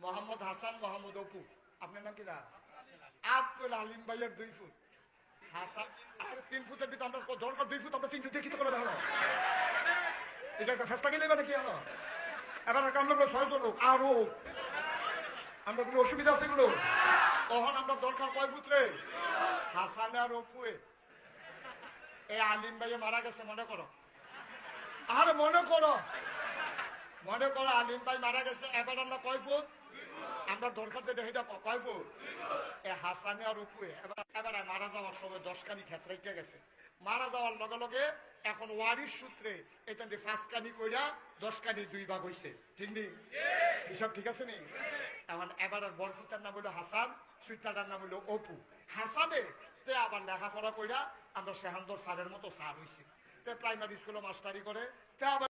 মোহাম্মদ হাসান, মোহাম্মদ অপু। আপনার নাম কি না? আপনার আলিম ভাইয়ের 2 ফুট, হাসান আর 3 ফুটের ভিতরে আমরা দরকার 2 ফুট, আমরা 3 ফুট দেখি তো করে দেখো। এটা একটা ফেসটা গেলে মানে কি হলো? এবার আমরা 6 জন লোক আরো, আমরা কোনো অসুবিধা আছে গুলো? তখন আমরা দরকার কয় ফুট রে? হাসান আর অপুয়ে। এই আলিম ভাইয়ে মারা গেছে মনে করো, আরে মনে করো আলিম ভাই মারা গেছে। এবার আমরা কয় ফুট? আমরা দরকার যেটা সেটা কয় ফুট? এ হাসানে আর উপরে এবার মারা যাওয়ার সময় 10 কানি ক্ষেত রেখে গেছে। মারা যাওয়ার লগে লগে এখন ওয়ারিশ সূত্রে এটা 5 কানি কইরা 10 কানি 2 ভাগ হইছে। ঠিক নেই? হিসাব ঠিক আছে নি? এখন এবার বড় ফুটার নাম হলো হাসান, সুইটাটার নাম হলো অপু। হাসানে তে আবার লেখাপড়া কইরা আমরা সেহান্দর স্যারের মতো স্যার হইছি। তে প্রাইমারি স্কুলে মাস্টারি করে, তে আবার